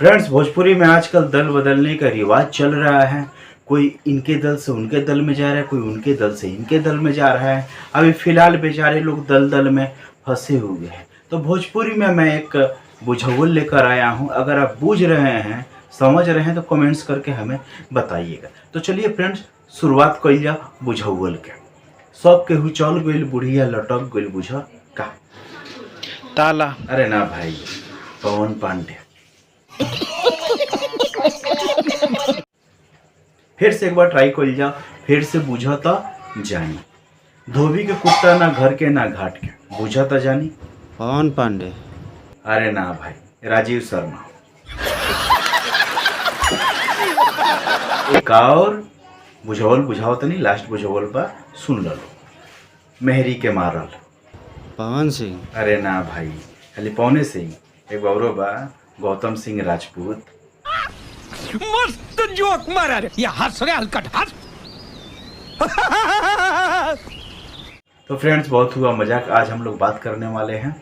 Friends, Bhojpuri में आजकल दल बदलने का रिवाज चल रहा है। कोई इनके दल से उनके दल में जा रहा है, कोई उनके दल से इनके दल में जा रहा है। अभी फिलहाल बेचारे लोग दल दल में फंसे हुए हैं। तो भोजपुरी में मैं एक बुझावल लेकर आया हूं। अगर आप बूझ रहे हैं, समझ रहे हैं तो कमेंट्स करके हमें बताइएगा। तो चलिए फ्रेंड्स, शुरुआत कइल जा बुझावल के। सब केहू चल गइल, बुढ़िया लटक गइल, बुझ का ताला। अरे ना भाई, पवन पांडे। फिर से एक बार ट्राई कर जा, फिर से बुझता जानी। धोबी के कुत्ता ना घर के ना घाट के, बुझता जानी। पवन पांडे। अरे ना भाई, राजीव शर्मा। एक और बुझावल बुझाओ तो नहीं, लास्ट बुझावल बा, सुन लो। मेहरी के मारल। पवन सिंह। अरे ना भाई, खाली पवने सिंह। एक बारो बा, गौतम सिंह राजपूत। मस्त जोक मारा रे, ये हंस रे हलकट हंस। तो फ्रेंड्स, बहुत हुआ मजाक। आज हम लोग बात करने वाले हैं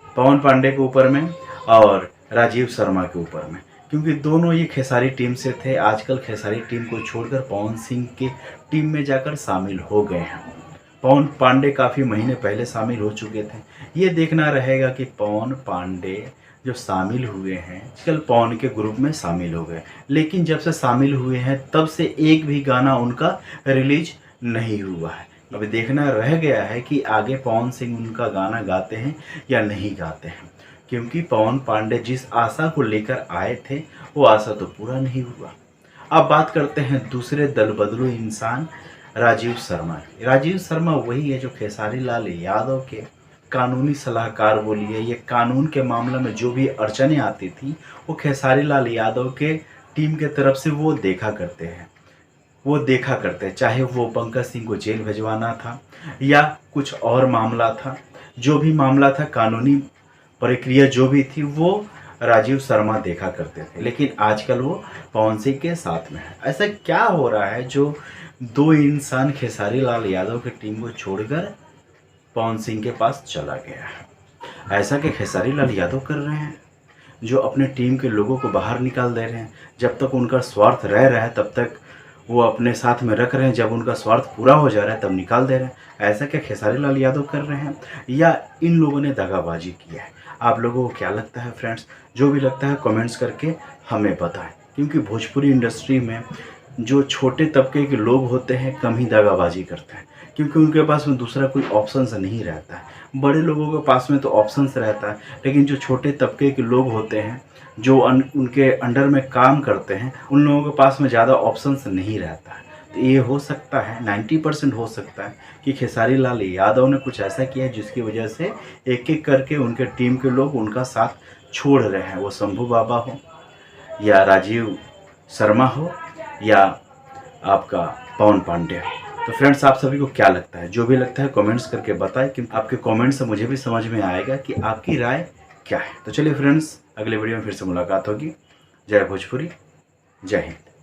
पवन पांडे के ऊपर में और राजीव शर्मा के ऊपर में, क्योंकि दोनों ये खेसारी टीम से थे। आजकल खेसारी टीम को छोड़कर पवन सिंह की टीम में जाकर शामिल हो गए हैं। पवन पांडे काफ़ी महीने पहले शामिल हो चुके थे। ये देखना रहेगा कि पवन पांडे जो शामिल हुए हैं आजकल पवन के ग्रुप में शामिल हो गए, लेकिन जब से शामिल हुए हैं तब से एक भी गाना उनका रिलीज नहीं हुआ है। अभी देखना रह गया है कि आगे पवन सिंह उनका गाना गाते हैं या नहीं गाते हैं, क्योंकि पवन पांडे जिस आशा को लेकर आए थे वो आशा तो पूरा नहीं हुआ। अब बात करते हैं दूसरे दल बदलू इंसान राजीव शर्मा। राजीव शर्मा वही है जो खेसारी लाल यादव के कानूनी सलाहकार बोलिए। ये कानून के मामले में जो भी अड़चनें आती थी वो खेसारी लाल यादव के टीम के तरफ से वो देखा करते हैं। चाहे वो पंकज सिंह को जेल भिजवाना था या कुछ और मामला था, जो भी मामला था, कानूनी प्रक्रिया जो भी थी, वो राजीव शर्मा देखा करते थे। लेकिन आजकल वो पवन सिंह के साथ में है। ऐसा क्या हो रहा है जो दो इंसान खेसारी लाल यादव की टीम को छोड़कर पवन सिंह के पास चला गया है? ऐसा कि खेसारी लाल यादव कर रहे हैं जो अपने टीम के लोगों को बाहर निकाल दे रहे हैं। जब तक उनका स्वार्थ रह रहा है तब तक वो अपने साथ में रख रहे हैं, जब उनका स्वार्थ पूरा हो जा रहा है तब निकाल दे रहे हैं। ऐसा क्या खेसारी लाल यादव कर रहे हैं या इन लोगों ने दगाबाजी किया है? आप लोगों को क्या लगता है फ्रेंड्स? जो भी लगता है कमेंट्स करके हमें बताएं, क्योंकि भोजपुरी इंडस्ट्री में जो छोटे तबके के लोग होते हैं कम ही दगाबाजी करते हैं, क्योंकि उनके पास में दूसरा कोई ऑप्शंस नहीं रहता है। बड़े लोगों के पास में तो ऑप्शंस रहता है, लेकिन जो छोटे तबके के लोग होते हैं जो उनके अंडर में काम करते हैं, उन लोगों के पास में ज़्यादा ऑप्शंस नहीं रहता है। तो ये हो सकता है, 90% हो सकता है कि खेसारी लाल यादव ने कुछ ऐसा किया है जिसकी वजह से एक एक करके उनके टीम के लोग उनका साथ छोड़ रहे हैं। वो शंभू बाबा हो या राजीव शर्मा हो या आपका पवन पांडे। तो फ्रेंड्स, आप सभी को क्या लगता है? जो भी लगता है कमेंट्स करके बताएं, कि आपके कमेंट्स से मुझे भी समझ में आएगा कि आपकी राय क्या है। तो चलिए फ्रेंड्स, अगले वीडियो में फिर से मुलाकात होगी। जय भोजपुरी, जय हिंद।